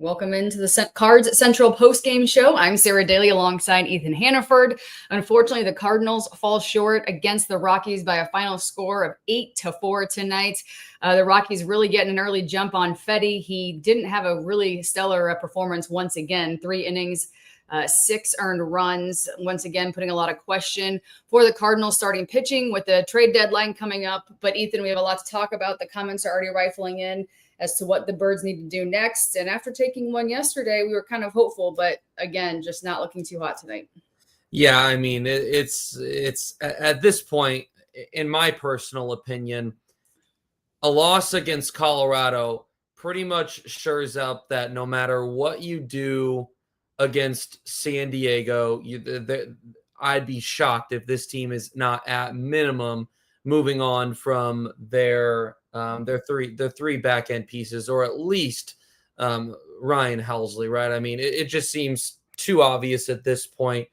Welcome into the Cards Central Postgame show. I'm Sara Dayley alongside Ethan Hannaford. Unfortunately, the Cardinals fall short against the Rockies by a final score of 8-4 tonight. The Rockies really getting an early jump on Fedde. He didn't have a really stellar performance once again. 3 innings, 6 earned runs, once again putting a lot of question for the Cardinals starting pitching with the trade deadline coming up. But Ethan, we have a lot to talk about. The comments are already rifling in as to what the Birds need to do next. And after taking one yesterday, we were kind of hopeful, but again, just not looking too hot tonight. Yeah, I mean, it's at this point, in my personal opinion, a loss against Colorado pretty much shores up that no matter what you do against San Diego, I'd be shocked if this team is not at minimum moving on from their three back end pieces, or at least Ryan Helsley, right? I mean, it just seems too obvious at this point.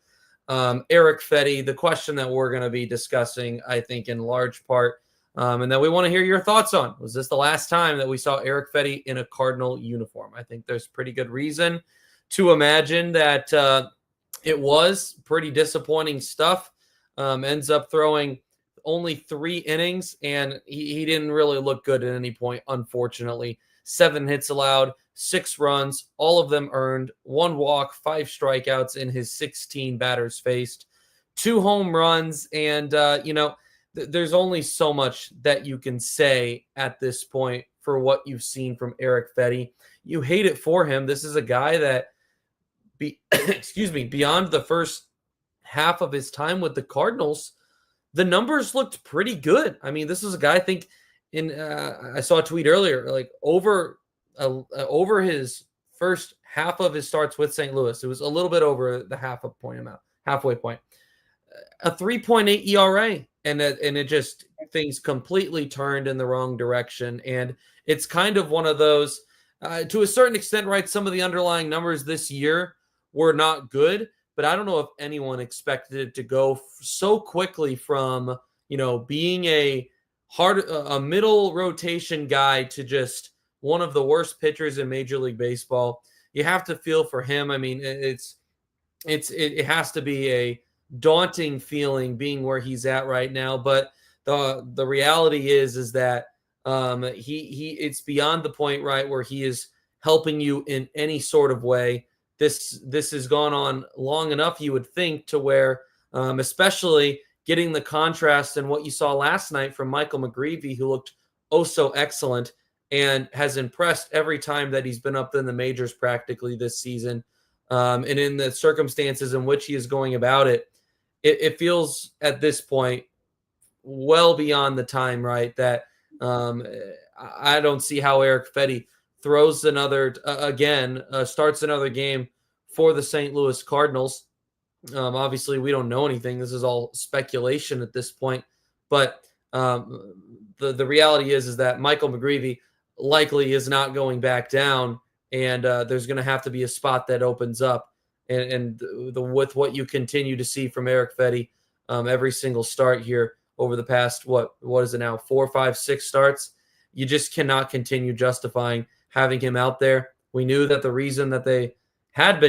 Erick Fedde, the question that we're going to be discussing, I think, in large part, and that we want to hear your thoughts on. Was this the last time that we saw Erick Fedde in a Cardinal uniform? I think there's pretty good reason to imagine that it was pretty disappointing stuff. Ends up throwing only 3 innings, and he didn't really look good at any point, unfortunately. 7 hits allowed, 6 runs, all of them earned, 1 walk, 5 strikeouts in his 16 batters faced, 2 home runs, and, there's only so much that you can say at this point for what you've seen from Erick Fedde. You hate it for him. This is a guy that, beyond the first half of his time with the Cardinals, the numbers looked pretty good. I mean, this is a guy, I think, I saw a tweet earlier, like over his first half of his starts with St. Louis, it was a little bit over the halfway point, a 3.8 ERA, and it just, things completely turned in the wrong direction. And it's kind of one of those, to a certain extent, right? Some of the underlying numbers this year were not good, but I don't know if anyone expected it to go so quickly from, being a middle rotation guy to just one of the worst pitchers in Major League Baseball. You have to feel for him. I mean, it has to be a daunting feeling being where he's at right now. But the reality is that it's beyond the point, right, where he is helping you in any sort of way. This has gone on long enough, you would think, to where, especially getting the contrast and what you saw last night from Michael McGreevy, who looked oh so excellent and has impressed every time that he's been up in the majors practically this season. And in the circumstances in which he is going about it, it feels at this point well beyond the time, right, that I don't see how Erick Fedde throws another starts another game for the St. Louis Cardinals. Obviously, we don't know anything. This is all speculation at this point. But the reality is that Michael McGreevy likely is not going back down, and there's going to have to be a spot that opens up. And with what you continue to see from Erick Fedde every single start here over the past, what is it now, 4, 5, 6 starts, you just cannot continue justifying having him out there. We knew that the reason that they had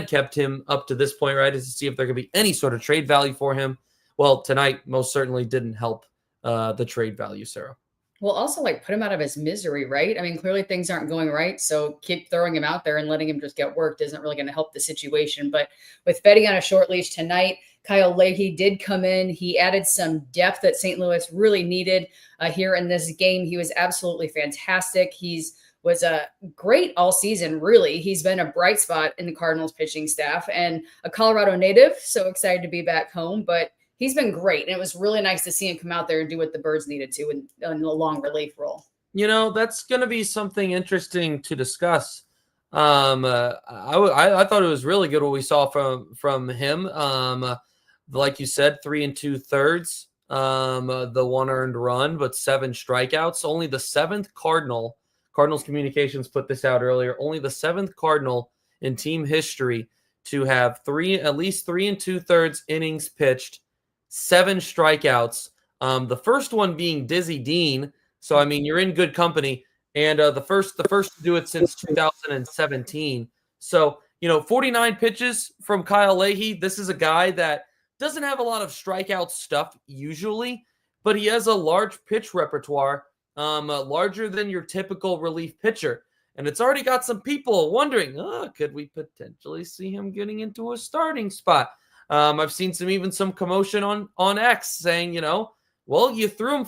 kept him up to this point, right, is to see if there could be any sort of trade value for him. Well, tonight most certainly didn't help the trade value, Sarah. Well, also, put him out of his misery, right? I mean, clearly things aren't going right, so keep throwing him out there and letting him just get worked isn't really going to help the situation. But with Fedde on a short leash tonight, Kyle Leahy did come in. He added some depth that St. Louis really needed here in this game. He was absolutely fantastic. Was great all season, really. He's been a bright spot in the Cardinals pitching staff, and a Colorado native, so excited to be back home. But he's been great, and it was really nice to see him come out there and do what the Birds needed to in the long relief role. That's going to be something interesting to discuss. I thought it was really good what we saw from him. Like you said, 3 2/3, the 1 earned run, but 7 strikeouts. Only the 7th Cardinals Communications put this out earlier. Only the 7th Cardinal in team history to have at least 3 2/3 innings pitched, 7 strikeouts. The first one being Dizzy Dean. So, I mean, you're in good company. and the first to do it since 2017. So 49 pitches from Kyle Leahy. This is a guy that doesn't have a lot of strikeout stuff usually, but he has a large pitch repertoire, larger than your typical relief pitcher. And it's already got some people wondering, could we potentially see him getting into a starting spot? I've seen some commotion on X saying, well, you threw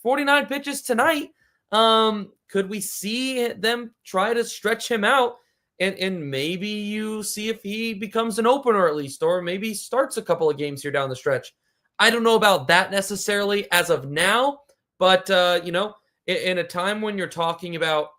49 pitches tonight. Could we see them try to stretch him out and maybe you see if he becomes an opener at least, or maybe starts a couple of games here down the stretch? I don't know about that necessarily as of now, but in a time when you're talking about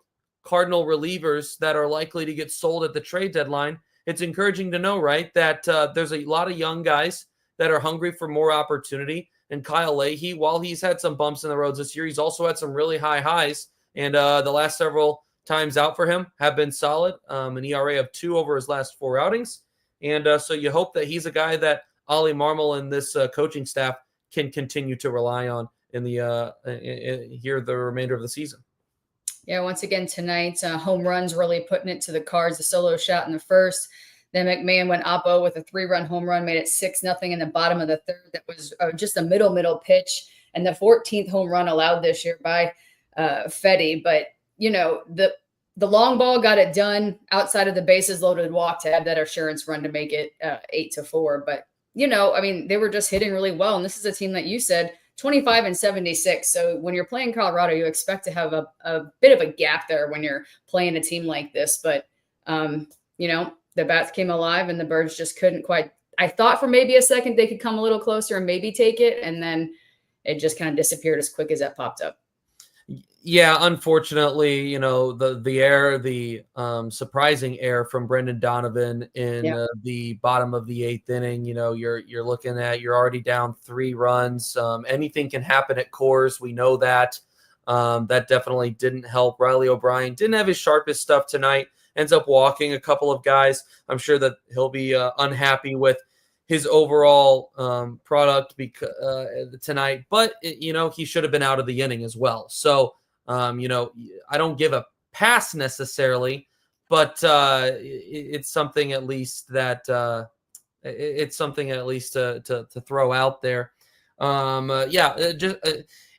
Cardinal relievers that are likely to get sold at the trade deadline, it's encouraging to know, right, that there's a lot of young guys that are hungry for more opportunity. And Kyle Leahy, while he's had some bumps in the roads this year, he's also had some really high highs. And the last several times out for him have been solid, an ERA of 2 over his last 4 outings. And so you hope that he's a guy that Ollie Marmol and this coaching staff can continue to rely on in the remainder of the season. Yeah, once again tonight, home runs really putting it to the Cards. The solo shot in the first. Then McMahon went oppo with a 3-run home run, made it 6-0 in the bottom of the third. That was just a middle pitch. And the 14th home run allowed this year by Fedde. But, the long ball got it done outside of the bases loaded walk to have that assurance run to make it 8-4. But, they were just hitting really well. And this is a team that you said 25 and 76. So when you're playing Colorado, you expect to have a bit of a gap there when you're playing a team like this. But, the bats came alive and the Birds just couldn't quite. I thought for maybe a second they could come a little closer and maybe take it. And then it just kind of disappeared as quick as that popped up. Yeah, unfortunately, the surprising error from Brendan Donovan in the bottom of the 8th inning. You're looking at, you're already down 3 runs. Anything can happen at Coors. We know that. That definitely didn't help. Riley O'Brien didn't have his sharpest stuff tonight. Ends up walking a couple of guys. I'm sure that he'll be unhappy with his overall product tonight, but he should have been out of the inning as well. So, I don't give a pass necessarily, but it's something at least that it's something at least to throw out there.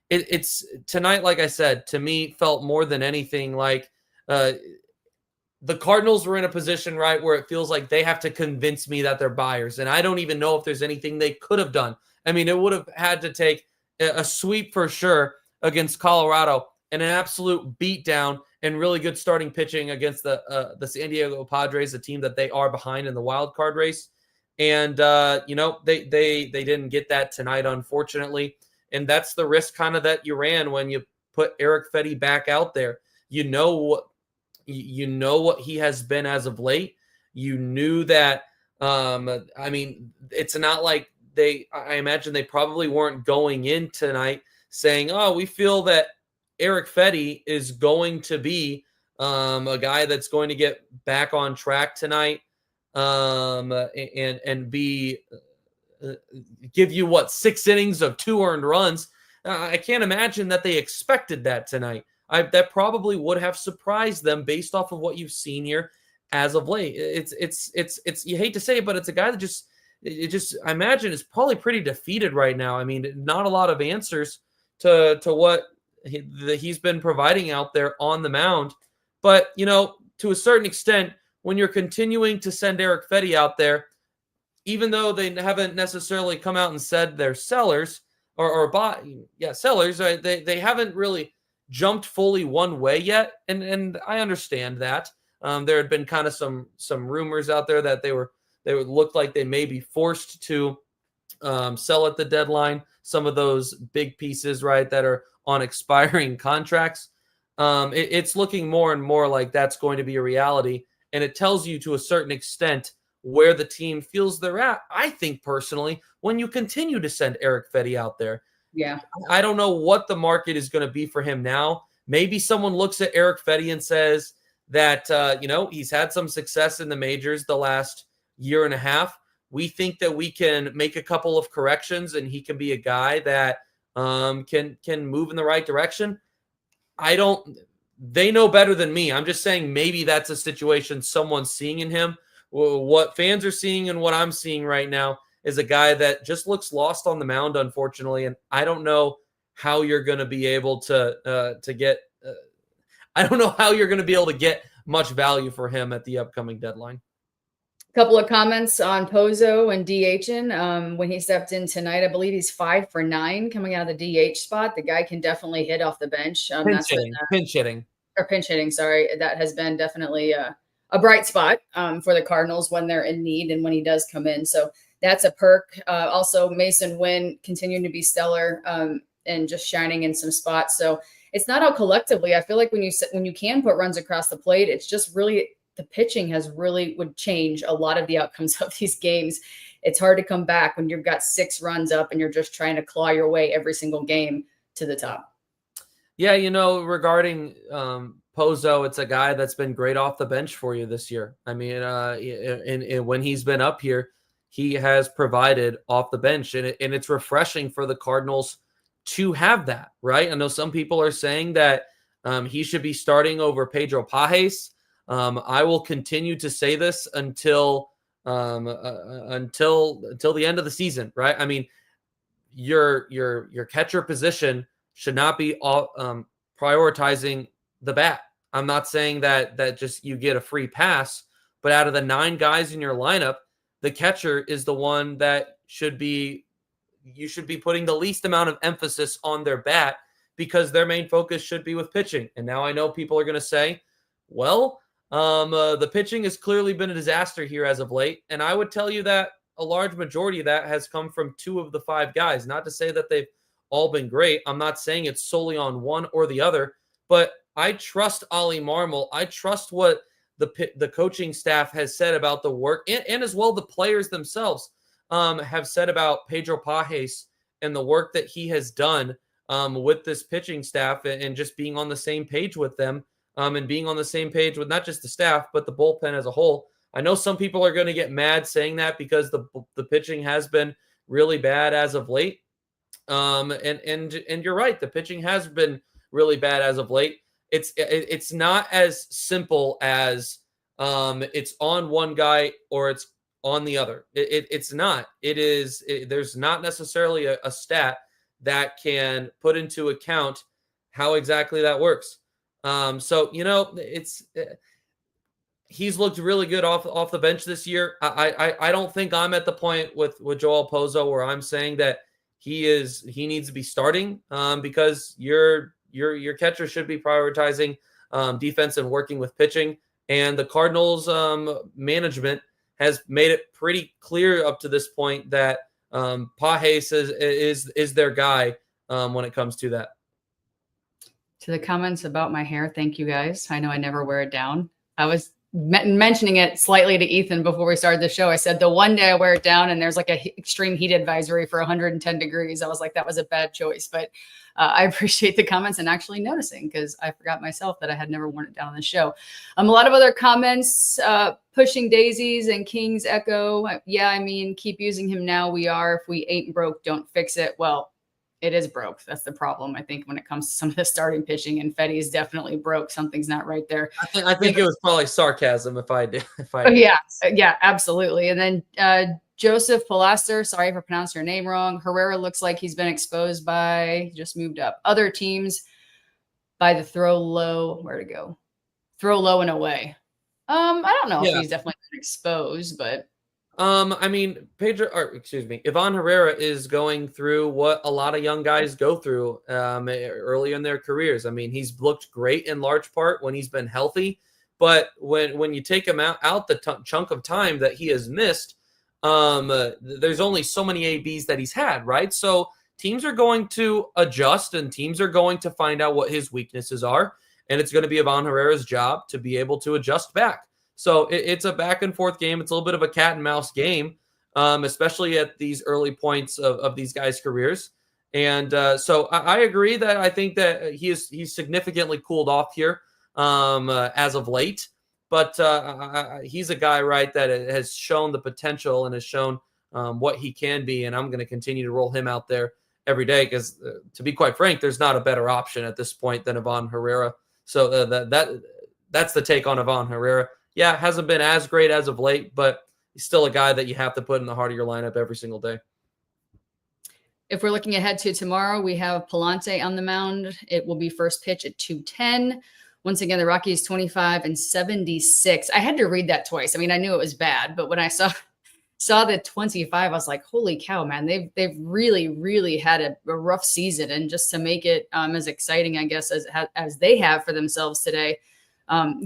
It's tonight, like I said, to me felt more than anything like the Cardinals were in a position, right, where it feels like they have to convince me that they're buyers. And I don't even know if there's anything they could have done. I mean, it would have had to take a sweep for sure against Colorado and an absolute beatdown and really good starting pitching against the San Diego Padres, a team that they are behind in the wild card race. And, they didn't get that tonight, unfortunately. And that's the risk kind of that you ran when you put Erick Fedde back out there. You know what he has been as of late. You knew that, it's not like I imagine they probably weren't going in tonight saying, we feel that Erick Fedde is going to be a guy that's going to get back on track tonight and be give you 6 innings of 2 earned runs. I can't imagine that they expected that tonight. That probably would have surprised them based off of what you've seen here as of late. It's you hate to say it, but it's a guy that I imagine is probably pretty defeated right now. I mean, not a lot of answers to what he's been providing out there on the mound. But, to a certain extent, when you're continuing to send Erick Fedde out there, even though they haven't necessarily come out and said they're sellers sellers, right? They haven't really jumped fully one way yet, and I understand that. There had been kind of some rumors out there that they would look like they may be forced to sell at the deadline some of those big pieces, right, that are on expiring contracts. It's looking more and more like that's going to be a reality, and it tells you to a certain extent where the team feels they're at. I think personally, when you continue to send Erick Fedde out there, I don't know what the market is going to be for him now. Maybe someone looks at Erick Fedde and says that, he's had some success in the majors the last year and a half. We think that we can make a couple of corrections and he can be a guy that can move in the right direction. they know better than me. I'm just saying maybe that's a situation someone's seeing in him. What fans are seeing and what I'm seeing right now is a guy that just looks lost on the mound, unfortunately. And I don't know how you're going to be able to get. I don't know how you're going to be able to get much value for him at the upcoming deadline. Couple of comments on Pozo and DHing. When he stepped in tonight, I believe he's 5 for 9 coming out of the DH spot. The guy can definitely hit off the bench. Pinch hitting. Sorry, that has been definitely a bright spot for the Cardinals when they're in need and when he does come in. So that's a perk. Also, Mason Wynn continuing to be stellar and just shining in some spots. So it's not all collectively. I feel like when you can put runs across the plate, it's just really the pitching would change a lot of the outcomes of these games. It's hard to come back when you've got 6 runs up and you're just trying to claw your way every single game to the top. Yeah, regarding Pozo, it's a guy that's been great off the bench for you this year. I mean, and when he's been up here, he has provided off the bench, and it's refreshing for the Cardinals to have that, right? I know some people are saying that he should be starting over Pedro Pages. I will continue to say this until the end of the season, right? I mean, your catcher position should not be prioritizing the bat. I'm not saying that just you get a free pass, but out of the 9 guys in your lineup, the catcher is the one that you should be putting the least amount of emphasis on their bat, because their main focus should be with pitching. And now I know people are going to say, well, the pitching has clearly been a disaster here as of late. And I would tell you that a large majority of that has come from 2 of the 5 guys. Not to say that they've all been great. I'm not saying it's solely on one or the other, but I trust Ollie Marmol. I trust what the coaching staff has said about the work, and as well the players themselves have said about Pedro Pages and the work that he has done with this pitching staff, and just being on the same page with them. And being on the same page with not just the staff, but the bullpen as a whole. I know some people are going to get mad saying that because the pitching has been really bad as of late. And you're right. The pitching has been really bad as of late. It's not as simple as it's on one guy or it's on the other. It's not. There's not necessarily a stat that can put into account how exactly that works. So he's looked really good off the bench this year. I don't think I'm at the point with Joel Pozo where I'm saying that he needs to be starting because your catcher should be prioritizing defense and working with pitching. And the Cardinals management has made it pretty clear up to this point that Pages is their guy when it comes to that. To the comments about my hair, thank you guys. I know I never wear it down. I was mentioning it slightly to Ethan before we started the show. I said the one day I wear it down and there's like a extreme heat advisory for 110 degrees. I was like, that was a bad choice. But I appreciate the comments and actually noticing, because I forgot myself that I had never worn it down on the show. A lot of other comments, pushing daisies and King's Echo. Yeah, I mean, keep using him now. We are. If we ain't broke, don't fix it. Well, it is broke. That's the problem, I think, when it comes to some of the starting pitching. And Fedde is definitely broke. Something's not right there. I think it was probably sarcasm if I did. Yeah, absolutely. And then Joseph Palaster, sorry if I pronounced your name wrong. Herrera looks like he's been exposed by, just moved up, other teams by the throw low. Where to go? Throw low and away. I don't know if he's definitely been exposed, but. I mean, Ivan Herrera is going through what a lot of young guys go through early in their careers. I mean, he's looked great in large part when he's been healthy, but when you take him out the chunk of time that he has missed, there's only so many ABs that he's had, right? So teams are going to adjust, and teams are going to find out what his weaknesses are, and it's going to be Ivan Herrera's job to be able to adjust back. So it's a back and forth game. It's a little bit of a cat and mouse game, especially at these early points of these guys' careers. And so I agree that I think that he's significantly cooled off here as of late. But he's a guy, right, that has shown the potential and has shown what he can be. And I'm going to continue to roll him out there every day because, to be quite frank, there's not a better option at this point than Ivan Herrera. So that's the take on Ivan Herrera. Yeah, hasn't been as great as of late, but he's still a guy that you have to put in the heart of your lineup every single day. If we're looking ahead to tomorrow, we have Palante on the mound. It will be first pitch at 2:10. Once again, the Rockies 25 and 76. I had to read that twice. I mean, I knew it was bad, but when I saw the 25, I was like, holy cow, man, they've really had a rough season. And just to make it as exciting, I guess, as they have for themselves today,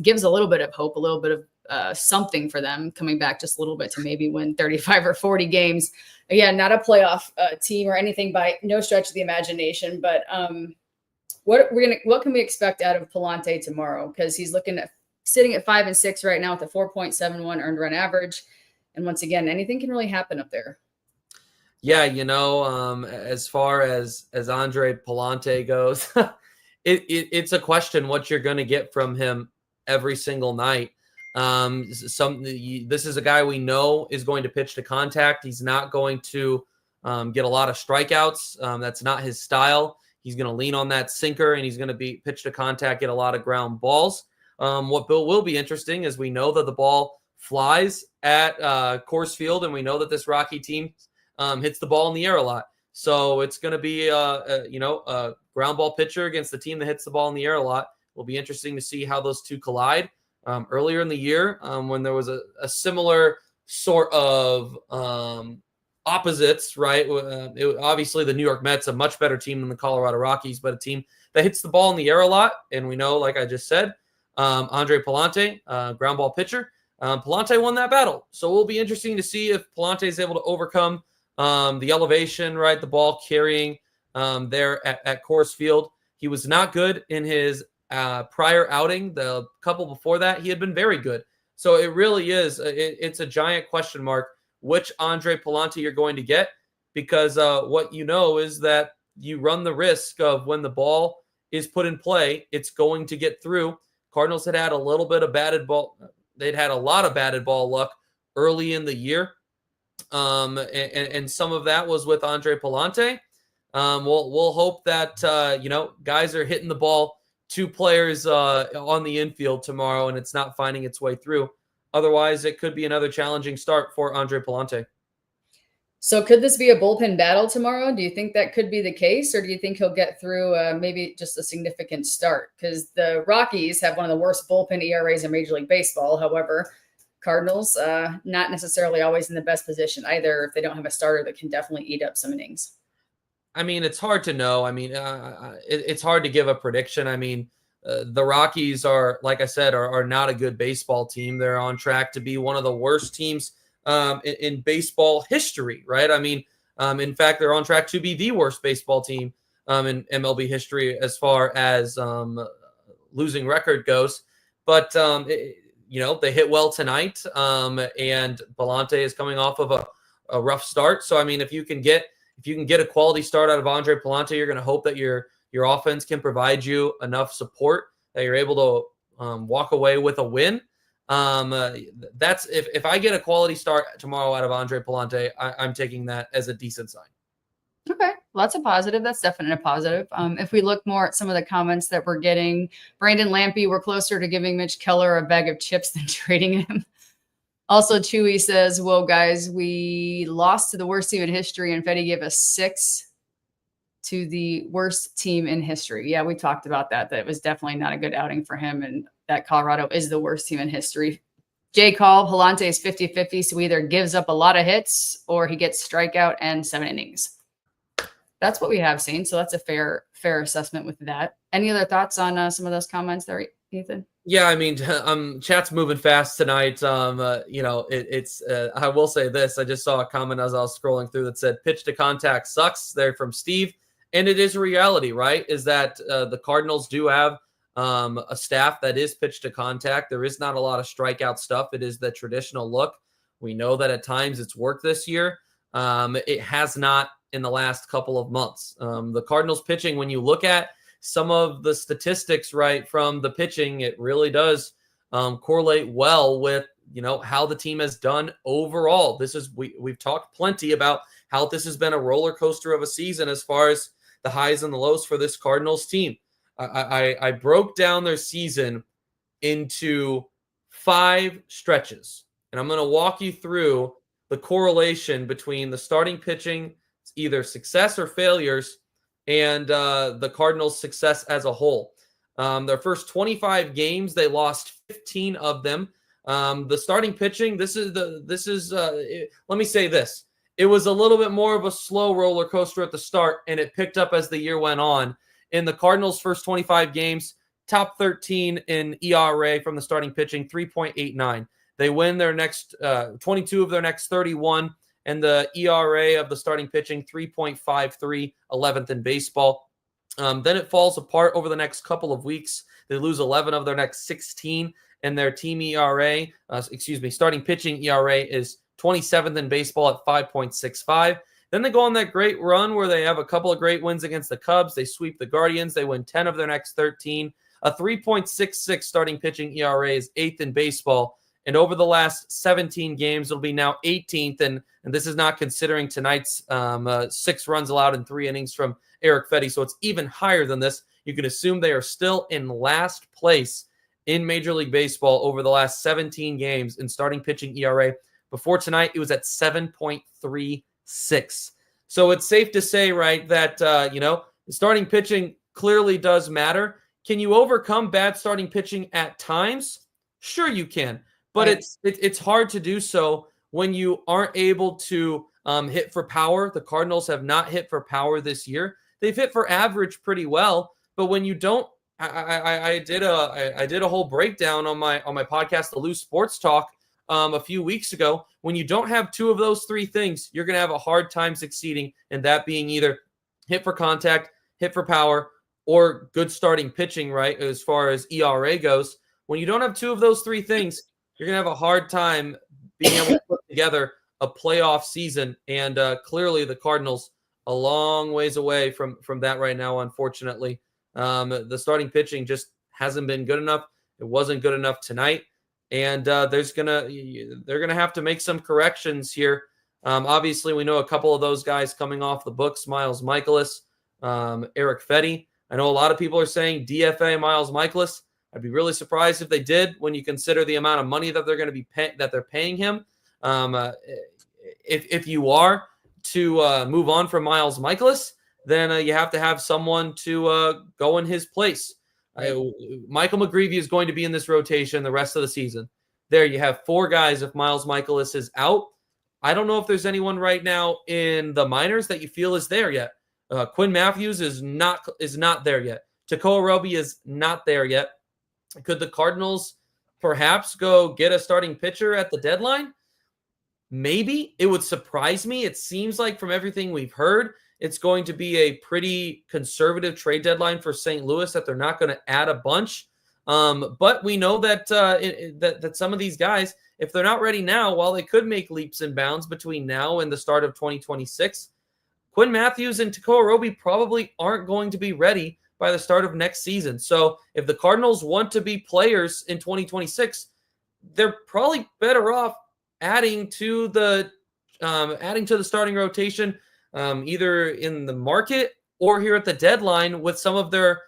gives a little bit of hope, a little bit of something for them coming back just a little bit to maybe win 35 or 40 games. Again, not a playoff team or anything by no stretch of the imagination, but what can we expect out of Palante tomorrow? Because he's sitting at 5 and 6 right now with a 4.71 earned run average. And once again, anything can really happen up there. Yeah, as far as Andre Palante goes, it's a question what you're going to get from him every single night. This is a guy we know is going to pitch to contact. He's not going to get a lot of strikeouts. That's not his style. He's going to lean on that sinker, and he's going to be pitch to contact, get a lot of ground balls. What will be interesting is we know that the ball flies at Coors Field, and we know that this Rocky team hits the ball in the air a lot. So it's going to be a ground ball pitcher against the team that hits the ball in the air a lot. It'll be interesting to see how those two collide. Earlier in the year, when there was a similar sort of opposites, right? Obviously, the New York Mets, a much better team than the Colorado Rockies, but a team that hits the ball in the air a lot. And we know, like I just said, Andre Palante, ground ball pitcher, Palante won that battle. So it will be interesting to see if Palante is able to overcome the elevation, right? The ball carrying there at Coors Field. He was not good in his prior outing. The couple before that, he had been very good. So it really is, it's a giant question mark which Andre Palante you're going to get, because what you know is that you run the risk of when the ball is put in play, it's going to get through. Cardinals had a little bit of batted ball. They'd had a lot of batted ball luck early in the year. And some of that was with Andre Palante. We'll hope that, guys are hitting the ball two players on the infield tomorrow and it's not finding its way through. Otherwise, it could be another challenging start for Andre Palante. So could this be a bullpen battle tomorrow? Do you think that could be the case, or do you think he'll get through maybe just a significant start? Because the Rockies have one of the worst bullpen ERAs in Major League Baseball. However, Cardinals not necessarily always in the best position either if they don't have a starter that can definitely eat up some innings. I mean, it's hard to know. I mean, it's hard to give a prediction. I mean, the Rockies are, like I said, are not a good baseball team. They're on track to be one of the worst teams in baseball history, right? I mean, in fact, they're on track to be the worst baseball team in MLB history as far as losing record goes. But, they hit well tonight, and Palante is coming off of a rough start. So, I mean, if you can get a quality start out of Andre Palante, you're going to hope that your offense can provide you enough support that you're able to walk away with a win. That's if I get a quality start tomorrow out of Andre Palante, I'm taking that as a decent sign. Okay. Well, that's a positive. That's definitely a positive. If we look more at some of the comments that we're getting, Brandon Lampy, we're closer to giving Mitch Keller a bag of chips than trading him. Also, Chewy says, well, guys, we lost to the worst team in history, and Fedde gave us 6 to the worst team in history. Yeah, we talked about that it was definitely not a good outing for him, and that Colorado is the worst team in history. Jay Call, Palante is 50-50, so he either gives up a lot of hits or he gets strikeout and 7 innings. That's what we have seen, so that's a fair assessment with that. Any other thoughts on some of those comments there, Ethan? Yeah, I mean, chat's moving fast tonight. I will say this. I just saw a comment as I was scrolling through that said, pitch to contact sucks. They're from Steve. And it is a reality, right? Is that the Cardinals do have a staff that is pitch to contact. There is not a lot of strikeout stuff. It is the traditional look. We know that at times it's worked this year. It has not in the last couple of months. The Cardinals pitching, when you look at some of the statistics, right, from the pitching, it really does correlate well with, how the team has done overall. We've talked plenty about how this has been a roller coaster of a season as far as the highs and the lows for this Cardinals team. I broke down their season into 5 stretches, and I'm going to walk you through the correlation between the starting pitching, either success or failures, and the Cardinals' success as a whole. Their first 25 games, they lost 15 of them. The starting pitching, let me say this. It was a little bit more of a slow roller coaster at the start, and it picked up as the year went on. In the Cardinals' first 25 games, top 13 in ERA from the starting pitching, 3.89. They win their next 22 of their next 31, and the ERA of the starting pitching, 3.53, 11th in baseball. Then it falls apart over the next couple of weeks. They lose 11 of their next 16, and their team ERA, starting pitching ERA is 27th in baseball at 5.65. Then they go on that great run where they have a couple of great wins against the Cubs. They sweep the Guardians. They win 10 of their next 13. A 3.66 starting pitching ERA is 8th in baseball. And over the last 17 games, it'll be now 18th. And this is not considering tonight's 6 runs allowed in 3 innings from Erick Fedde. So it's even higher than this. You can assume they are still in last place in Major League Baseball over the last 17 games in starting pitching ERA. Before tonight, it was at 7.36. So it's safe to say, right, that, the starting pitching clearly does matter. Can you overcome bad starting pitching at times? Sure you can, but Right. it's hard to do so when you aren't able to hit for power. The Cardinals have not hit for power this year. They've hit for average pretty well, but when you don't, I did a whole breakdown on my podcast, The Loose Sports Talk, a few weeks ago. When you don't have 2 of those 3 things, you're going to have a hard time succeeding, and that being either hit for contact, hit for power, or good starting pitching, right, as far as ERA goes. When you don't have 2 of those 3 things, you're going to have a hard time being able to put together a playoff season, and clearly the Cardinals a long ways away from that right now, unfortunately. The starting pitching just hasn't been good enough. It wasn't good enough tonight. And they're gonna have to make some corrections here. Obviously, we know a couple of those guys coming off the books: Miles Mikolas, Erick Fedde. I know a lot of people are saying DFA Miles Mikolas. I'd be really surprised if they did, when you consider the amount of money that they're going to be paying him. If you are to move on from Miles Mikolas, then you have to have someone to go in his place. Michael McGreevy is going to be in this rotation the rest of the season. There you have 4 guys if Miles Mikolas is out. I don't know if there's anyone right now in the minors that you feel is there yet. Quinn Matthews is not there yet. Tekoa Roby is not there yet. Could the Cardinals perhaps go get a starting pitcher at the deadline? Maybe. It would surprise me. It seems like from everything we've heard, it's going to be a pretty conservative trade deadline for St. Louis, that they're not going to add a bunch. But we know that that some of these guys, if they're not ready now, while they could make leaps and bounds between now and the start of 2026, Quinn Matthews and Tekoa Roby probably aren't going to be ready by the start of next season. So if the Cardinals want to be players in 2026, they're probably better off adding to the starting rotation, either in the market or here at the deadline with some of their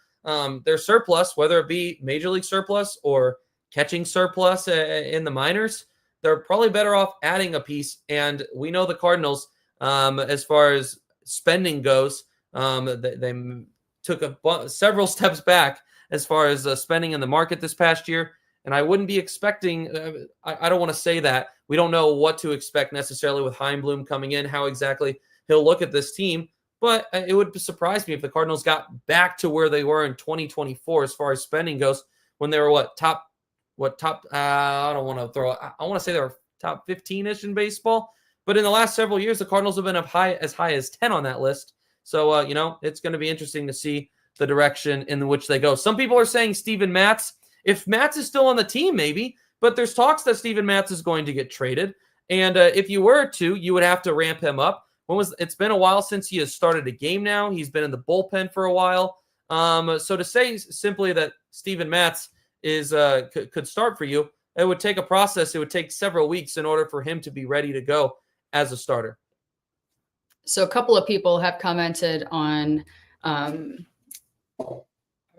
surplus, whether it be major league surplus or catching surplus in the minors. They're probably better off adding a piece. And we know the Cardinals, as far as spending goes, they took several steps back as far as spending in the market this past year. And I wouldn't be expecting, I don't want to say that. We don't know what to expect necessarily with Heimblum coming in, how exactly he'll look at this team. But it would surprise me if the Cardinals got back to where they were in 2024 as far as spending goes, when they were top, I don't want to I want to say they were top 15-ish in baseball. But in the last several years, the Cardinals have been as high as 10 on that list. So, it's going to be interesting to see the direction in which they go. Some people are saying Steven Matz. If Matz is still on the team, maybe. But there's talks that Steven Matz is going to get traded. And if you were to, you would have to ramp him up. It's been a while since he has started a game now. He's been in the bullpen for a while. So to say simply that Steven Matz could start for you, it would take a process. It would take several weeks in order for him to be ready to go as a starter. So a couple of people have commented on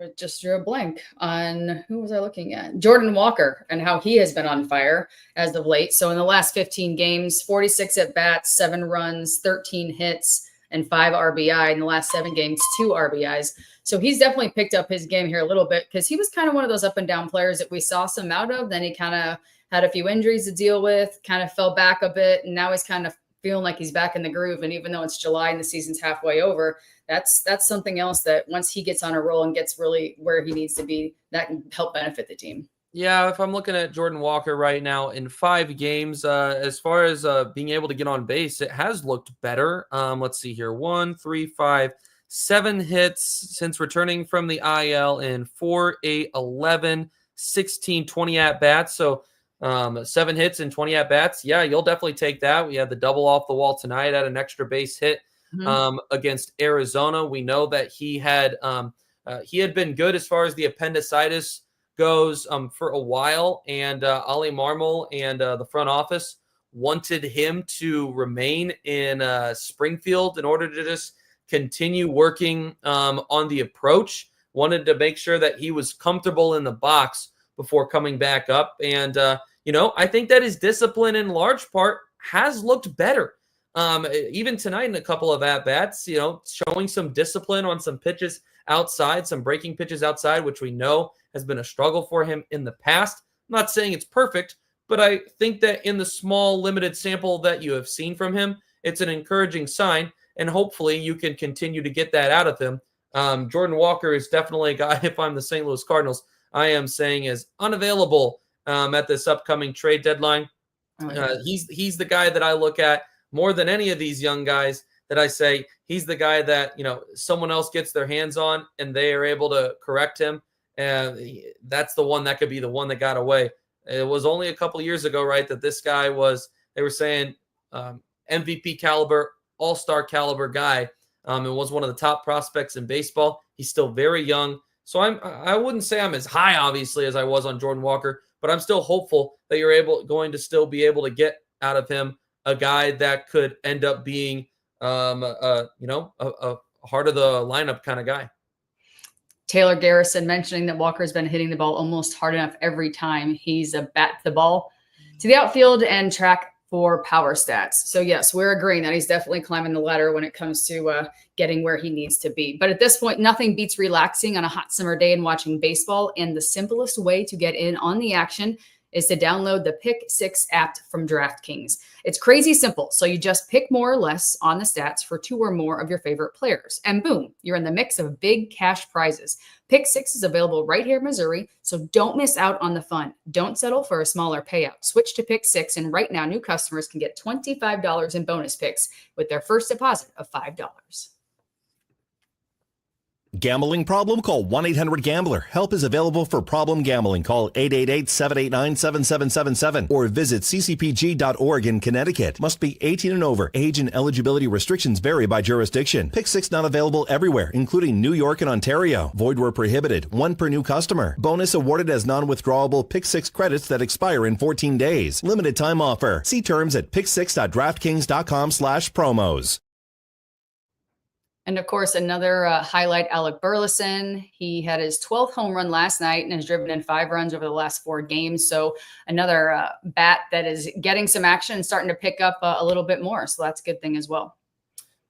I just drew a blank on who was I looking at? Jordan Walker and how he has been on fire as of late. So in the last 15 games, 46 at bats, 7 runs, 13 hits, and 5 RBI. In the last 7 games, 2 RBIs. So he's definitely picked up his game here a little bit because he was kind of one of those up and down players that we saw some out of. Then he kind of had a few injuries to deal with, kind of fell back a bit, and now he's kind of feeling like he's back in the groove. And even though it's July and the season's halfway over, that's something else that once he gets on a roll and gets really where he needs to be, that can help benefit the team. Yeah, if I'm looking at Jordan Walker right now in 5 games, as far as being able to get on base, it has looked better. Let's see here. 1, 3, 5, 7 hits since returning from the IL in 4, 8, 11, 16, 20 at-bats. So 7 hits and 20 at-bats. Yeah, you'll definitely take that. We had the double off the wall tonight at an extra base hit against Arizona. We know that he had been good as far as the appendicitis goes for a while, and Ali Marmol and the front office wanted him to remain in Springfield in order to just continue working on the approach, wanted to make sure that he was comfortable in the box before coming back up. And, I think that his discipline in large part has looked better. Even tonight in a couple of at-bats, showing some discipline on some pitches outside, some breaking pitches outside, which we know has been a struggle for him in the past. I'm not saying it's perfect, but I think that in the small, limited sample that you have seen from him, it's an encouraging sign, and hopefully you can continue to get that out of him. Jordan Walker is definitely a guy, if I'm the St. Louis Cardinals, I am saying is unavailable at this upcoming trade deadline. He's the guy that I look at more than any of these young guys that I say he's the guy that, someone else gets their hands on and they are able to correct him. And that's the one that could be the one that got away. It was only a couple years ago, right, that this guy was, they were saying MVP caliber, all-star caliber guy, and was one of the top prospects in baseball. He's still very young. So I wouldn't say I'm as high, obviously, as I was on Jordan Walker, but I'm still hopeful that you're going to still be able to get out of him a guy that could end up being, a heart of the lineup kind of guy. Taylor Garrison mentioning that Walker's been hitting the ball almost hard enough every time he's bat the ball to the outfield and track for power stats. So yes, we're agreeing that he's definitely climbing the ladder when it comes to getting where he needs to be. But at this point, nothing beats relaxing on a hot summer day and watching baseball. And the simplest way to get in on the action is to download the Pick 6 app from DraftKings. It's crazy simple. So you just pick more or less on the stats for 2 or more of your favorite players. And boom, you're in the mix of big cash prizes. Pick 6 is available right here in Missouri, so don't miss out on the fun. Don't settle for a smaller payout. Switch to Pick 6, and right now new customers can get $25 in bonus picks with their first deposit of $5. Gambling problem? Call 1-800-GAMBLER. Help is available for problem gambling. Call 888-789-7777 or visit ccpg.org in Connecticut. Must be 18 and over. Age and eligibility restrictions vary by jurisdiction. Pick 6 not available everywhere, including New York and Ontario. Void where prohibited. 1 per new customer. Bonus awarded as non-withdrawable Pick 6 credits that expire in 14 days. Limited time offer. See terms at pick6.draftkings.com/promos. And of course, another highlight, Alec Burleson. He had his 12th home run last night and has driven in 5 runs over the last 4 games. So another bat that is getting some action and starting to pick up a little bit more. So that's a good thing as well.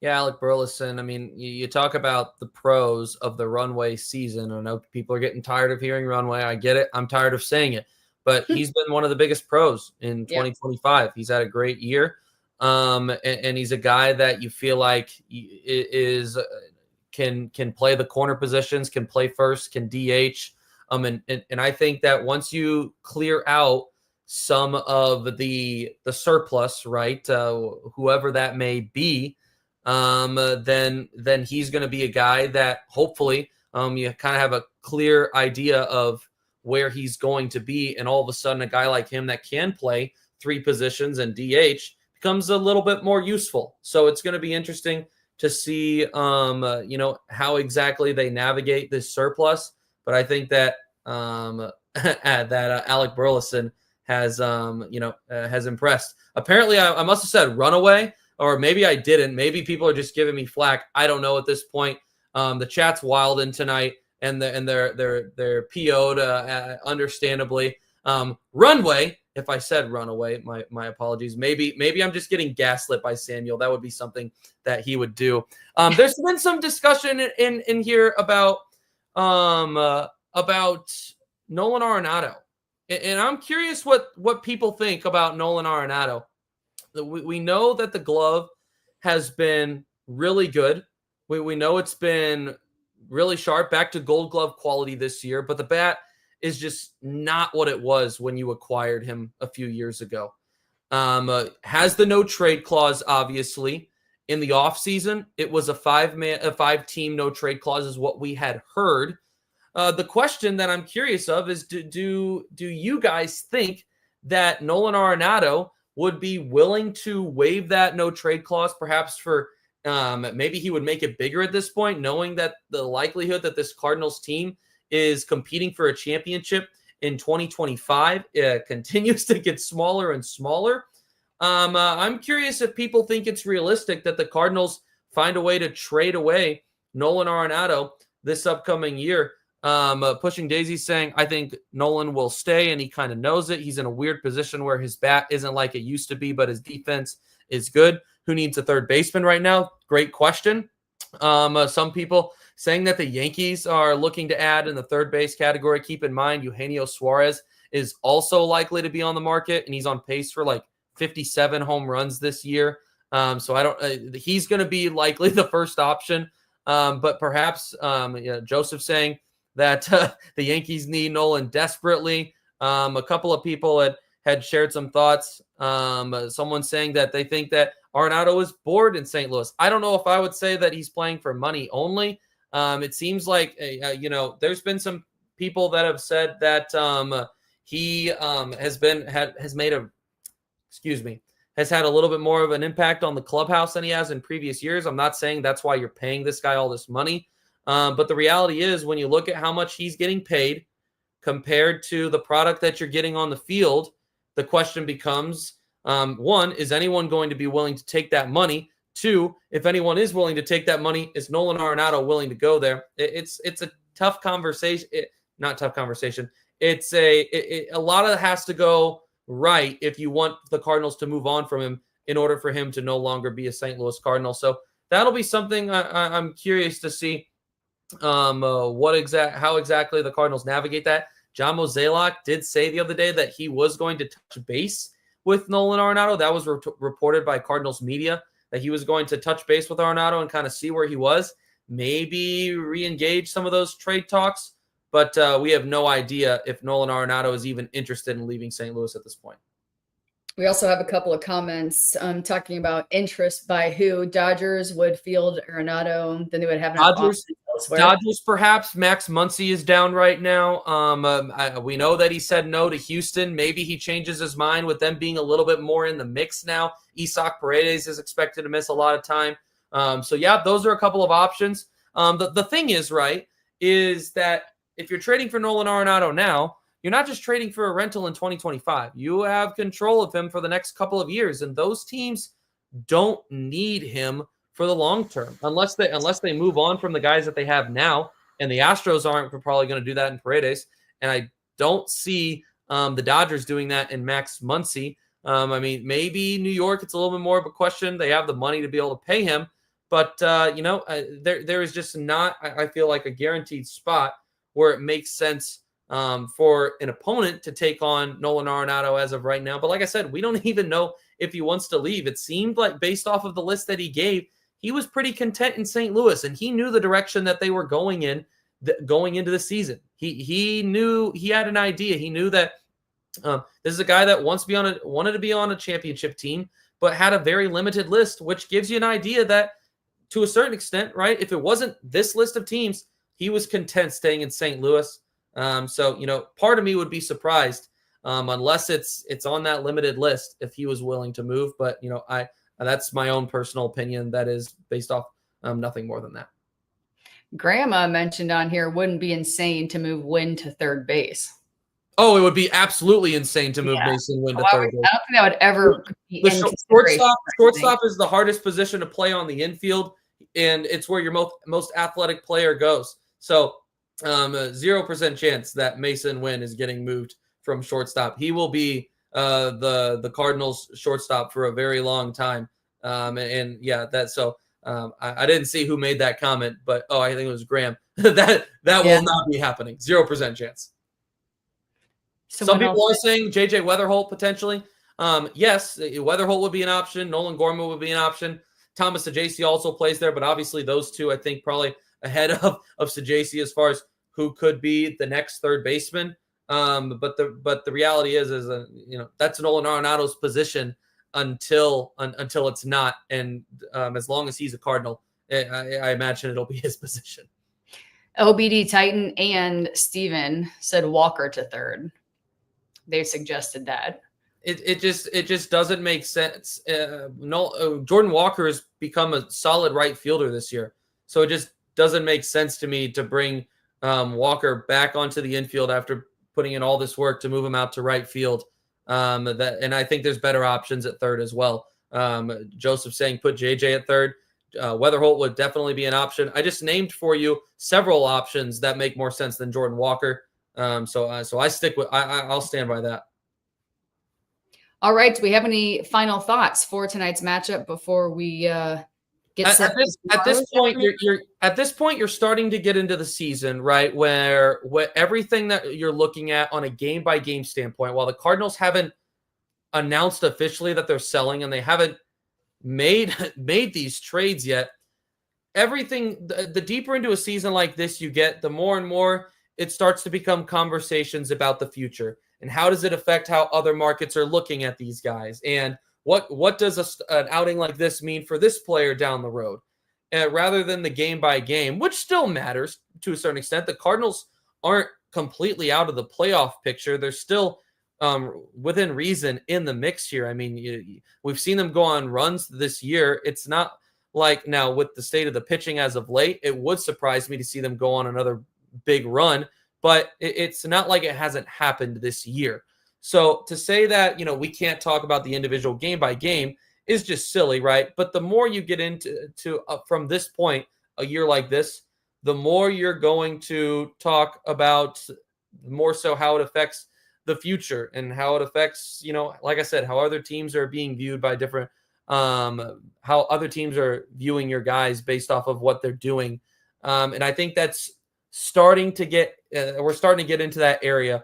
Yeah, Alec Burleson. I mean, you talk about the pros of the runway season. I know people are getting tired of hearing runway. I get it. I'm tired of saying it. But he's been one of the biggest pros in 2025. He's had a great year. And he's a guy that you feel like can play the corner positions, can play first, can DH. And I think that once you clear out some of the surplus, right, whoever that may be, then he's going to be a guy that hopefully you kind of have a clear idea of where he's going to be. And all of a sudden, a guy like him that can play 3 positions and DH becomes a little bit more useful. So it's going to be interesting to see, how exactly they navigate this surplus. But I think that Alec Burleson has impressed. Apparently, I must have said runaway, or maybe I didn't. Maybe people are just giving me flack. I don't know at this point. The chat's wild in tonight, and they're PO'd understandably. Runway, if I said runaway, my apologies. Maybe I'm just getting gaslit by Samuel. That would be something that he would do. There's been some discussion in here about Nolan Arenado. And I'm curious what people think about Nolan Arenado. We know that the glove has been really good. We know it's been really sharp, back to Gold Glove quality this year, but the bat is just not what it was when you acquired him a few years ago. Has the no trade clause, obviously. In the offseason, it was a five-team no trade clause is what we had heard. The question that I'm curious of is, do you guys think that Nolan Arenado would be willing to waive that no trade clause, perhaps for maybe he would make it bigger at this point, knowing that the likelihood that this Cardinals team is competing for a championship in 2025 continues to get smaller and smaller. I'm curious if people think it's realistic that the Cardinals find a way to trade away Nolan Arenado this upcoming year. Pushing Daisy saying, I think Nolan will stay, and he kind of knows it. He's in a weird position where his bat isn't like it used to be, but his defense is good. Who needs a third baseman right now? Great question. Some people saying that the Yankees are looking to add in the third base category. Keep in mind, Eugenio Suarez is also likely to be on the market, and he's on pace for like 57 home runs this year. So he's going to be likely the first option. But perhaps Joseph saying that the Yankees need Nolan desperately. A couple of people had shared some thoughts. Someone saying that they think that Arenado is bored in St. Louis. I don't know if I would say that he's playing for money only. It seems like, there's been some people that have said that he has had a little bit more of an impact on the clubhouse than he has in previous years. I'm not saying that's why you're paying this guy all this money. But the reality is, when you look at how much he's getting paid compared to the product that you're getting on the field, the question becomes, one, is anyone going to be willing to take that money? Two, if anyone is willing to take that money, is Nolan Arenado willing to go there? It's a tough conversation. Not tough conversation. It's a lot of it has to go right if you want the Cardinals to move on from him in order for him to no longer be a St. Louis Cardinal. So that'll be something I'm curious to see how exactly the Cardinals navigate that. John Mozeliak did say the other day that he was going to touch base with Nolan Arenado. That was reported by Cardinals media, that he was going to touch base with Arenado and kind of see where he was, maybe re-engage some of those trade talks. But we have no idea if Nolan Arenado is even interested in leaving St. Louis at this point. We also have a couple of comments talking about interest by who. Dodgers would field Arenado, then they would have Dodgers, perhaps. Max Muncy is down right now. We know that he said no to Houston. Maybe he changes his mind with them being a little bit more in the mix now. Isaac Paredes is expected to miss a lot of time. Those are a couple of options. The thing is, right, is that if you're trading for Nolan Arenado now, you're not just trading for a rental in 2025. You have control of him for the next couple of years, and those teams don't need him for the long term unless they move on from the guys that they have now. And the Astros aren't probably going to do that in Paredes, and I don't see the Dodgers doing that in Max Muncy. Maybe New York, it's a little bit more of a question. They have the money to be able to pay him, but there is just not, I feel like, a guaranteed spot where it makes sense for an opponent to take on Nolan Arenado as of right now. But like I said, we don't even know if he wants to leave. It seemed like, based off of the list that he gave, he was pretty content in St. Louis, and he knew the direction that they were going in going into the season. He knew, he had an idea. He knew that this is a guy that wanted to be on a championship team, but had a very limited list, which gives you an idea that, to a certain extent, right, if it wasn't this list of teams, he was content staying in St. Louis. Part of me would be surprised unless it's on that limited list if he was willing to move. But, that's my own personal opinion. That is based off nothing more than that. Grandma mentioned on here, wouldn't be insane to move Wynn to third base. Oh, it would be absolutely insane to move Mason Wynn to third base. I don't think that would ever be shortstop is the hardest position to play on the infield, and it's where your most athletic player goes. So 0% chance that Mason Wynn is getting moved from shortstop. He will be the Cardinals shortstop for a very long time. I didn't see who made that comment, but I think it was Graham. that will not be happening. 0% chance. Some people are saying JJ Weatherholt potentially. Yes, Weatherholt would be an option. Nolan Gorman would be an option. Thomas Saggese also plays there, but obviously those two, I think, probably ahead of Saggese as far as who could be the next third baseman. But the reality is that's Nolan Arenado's position until it's not, and as long as he's a Cardinal, I imagine it'll be his position. OBD Titan and Steven said Walker to third. They suggested that. It just doesn't make sense. Jordan Walker has become a solid right fielder this year, so it just doesn't make sense to me to bring Walker back onto the infield after putting in all this work to move him out to right field. And I think there's better options at third as well. Joseph saying put JJ at third. Weatherholt would definitely be an option. I just named for you several options that make more sense than Jordan Walker. So I stick with I'll stand by that. All right. Do we have any final thoughts for tonight's matchup before we get set? At this point, you're starting to get into the season, right? Where everything that you're looking at on a game by game standpoint, while the Cardinals haven't announced officially that they're selling and they haven't made these trades yet, everything, the deeper into a season like this you get, the more and more it starts to become conversations about the future. And how does it affect how other markets are looking at these guys? And what does an outing like this mean for this player down the road? Rather than the game by game, which still matters to a certain extent. The Cardinals aren't completely out of the playoff picture. They're still within reason in the mix here. I mean, we've seen them go on runs this year. It's not like now with the state of the pitching as of late, it would surprise me to see them go on another big run. But it's not like it hasn't happened this year. So to say that, we can't talk about the individual game by game is just silly, right? But the more you get into from this point, a year like this, the more you're going to talk about more so how it affects the future and how it affects, like I said, how other teams are being viewed by different, how other teams are viewing your guys based off of what they're doing. And I think that's we're starting to get into that area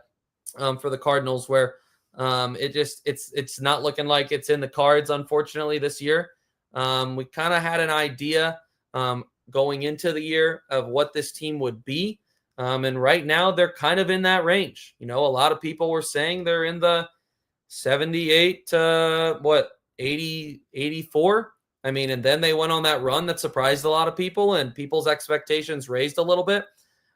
for the Cardinals where it's not looking like it's in the cards, unfortunately, this year. We kind of had an idea going into the year of what this team would be. And right now they're kind of in that range. A lot of people were saying they're in the 78 to 80, 84. I mean, and then they went on that run that surprised a lot of people and people's expectations raised a little bit.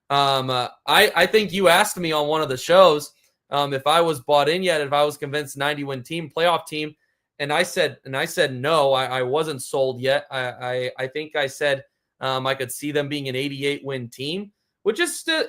I think you asked me on one of the shows if I was bought in yet, if I was convinced 90-win team, playoff team, and I said no, I wasn't sold yet. I think I said I could see them being an 88-win team, which still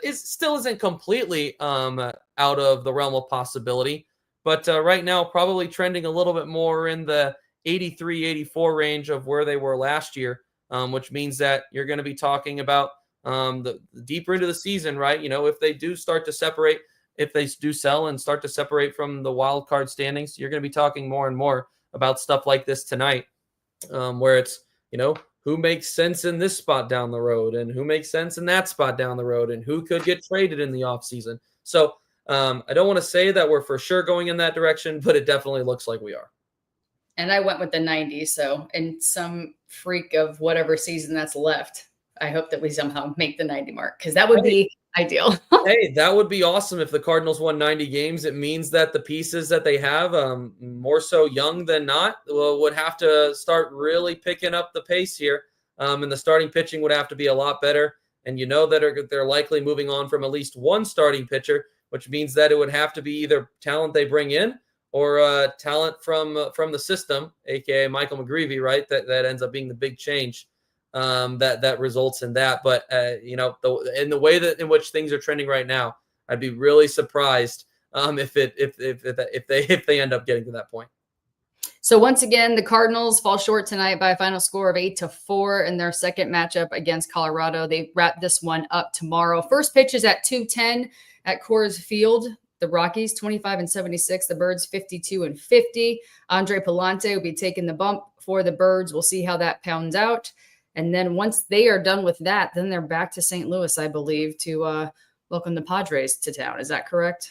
isn't completely out of the realm of possibility, but right now probably trending a little bit more in the 83, 84 range of where they were last year, which means that you're going to be talking about the deeper into the season, right? If they do start to separate, if they do sell and start to separate from the wild card standings, you're going to be talking more and more about stuff like this tonight, where it's, who makes sense in this spot down the road and who makes sense in that spot down the road and who could get traded in the offseason. So I don't want to say that we're for sure going in that direction, but it definitely looks like we are. And I went with the 90. So in some freak of whatever season that's left, I hope that we somehow make the 90 mark because that would be ideal. Hey, that would be awesome if the Cardinals won 90 games. It means that the pieces that they have, more so young than not, would have to start really picking up the pace here. And the starting pitching would have to be a lot better. And that they're likely moving on from at least one starting pitcher, which means that it would have to be either talent they bring in or talent from the system, aka Michael McGreevy, right? That ends up being the big change. That results in that. But in the way that in which things are trending right now, I'd be really surprised if they end up getting to that point. So once again, the Cardinals fall short tonight by a final score of 8-4 in their second matchup against Colorado. They wrap this one up tomorrow. First pitch is at 2:10 at Coors Field. The Rockies 25-76, the Birds 52-50. Andre Palante will be taking the bump for the Birds. We'll see how that pounds out. And then once they are done with that, then they're back to St. Louis, I believe, to welcome the Padres to town. Is that correct?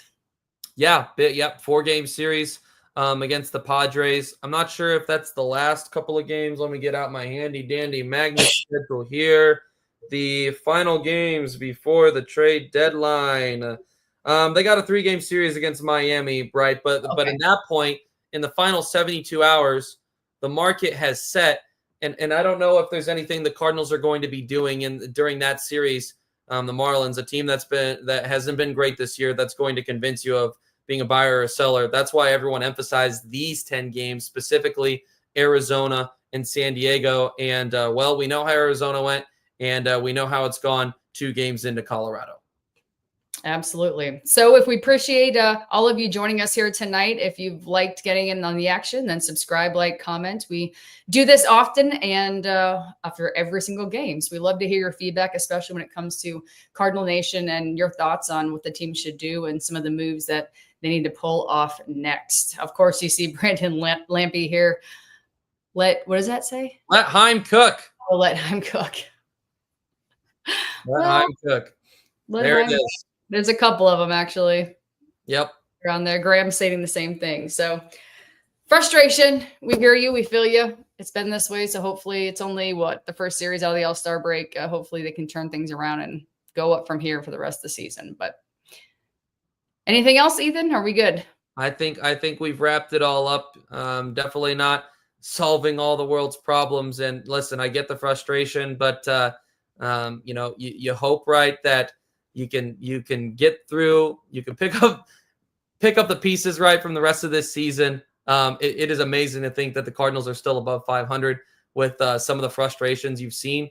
Yeah. Yep. 4-game series against the Padres. I'm not sure if that's the last couple of games. Let me get out my handy dandy magnet schedule here. The final games before the trade deadline. They got a 3-game series against Miami, right? But in that point, in the final 72 hours, the market has set. And I don't know if there's anything the Cardinals are going to be doing during that series. The Marlins, a team that hasn't been great this year, that's going to convince you of being a buyer or a seller. That's why everyone emphasized these 10 games, specifically Arizona and San Diego. And, we know how Arizona went, and we know how it's gone 2 games into Colorado. Absolutely. So if we appreciate all of you joining us here tonight, if you've liked getting in on the action, then subscribe, like, comment. We do this often and after every single game. So we love to hear your feedback, especially when it comes to Cardinal Nation and your thoughts on what the team should do and some of the moves that they need to pull off next. Of course, you see Brandon Lampy here. What does that say? Let Heim cook. Oh, let Heim cook. Heim cook. There it is. There's a couple of them, actually. Yep. Around there. Graham stating the same thing. So frustration. We hear you. We feel you. It's been this way. So hopefully it's only the first series out of the All-Star break. Hopefully they can turn things around and go up from here for the rest of the season. But anything else, Ethan? Are we good? I think we've wrapped it all up. Definitely not solving all the world's problems. And listen, I get the frustration, but you hope, right, that you can get through. You can pick up the pieces, right, from the rest of this season. It is amazing to think that the Cardinals are still above 500 with some of the frustrations you've seen,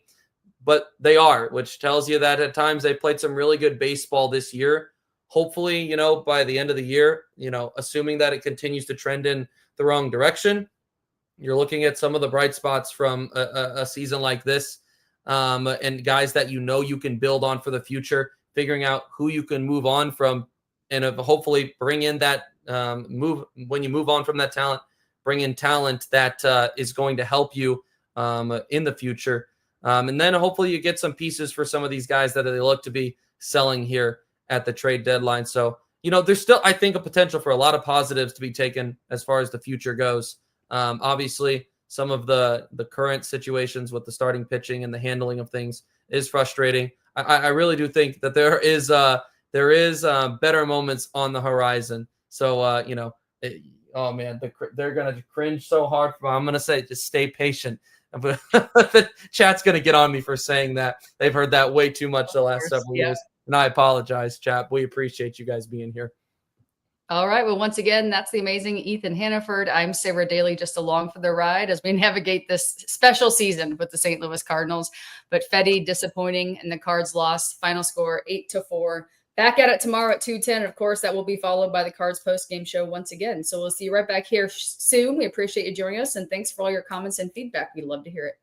but they are, which tells you that at times they played some really good baseball this year. Hopefully, by the end of the year, assuming that it continues to trend in the wrong direction, you're looking at some of the bright spots from a season like this, and guys that you can build on for the future. Figuring out who you can move on from and hopefully bring in that when you move on from that talent, bring in talent that is going to help you in the future. And then hopefully you get some pieces for some of these guys that they look to be selling here at the trade deadline. So, there's still, I think, a potential for a lot of positives to be taken as far as the future goes. Obviously, some of the current situations with the starting pitching and the handling of things is frustrating. I really do think that there is better moments on the horizon. So, oh man, they're going to cringe so hard. I'm going to say, just stay patient. But the chat's going to get on me for saying that. They've heard that way too much the last several years. And I apologize, chat. We appreciate you guys being here. All right. Well, once again, that's the amazing Ethan Hannaford. I'm Sara Dayley, just along for the ride as we navigate this special season with the St. Louis Cardinals. But Fedde disappointing and the Cards lost. Final score 8-4. Back at it tomorrow at 2:10. Of course, that will be followed by the Cards post-game show once again. So we'll see you right back here soon. We appreciate you joining us, and thanks for all your comments and feedback. We'd love to hear it.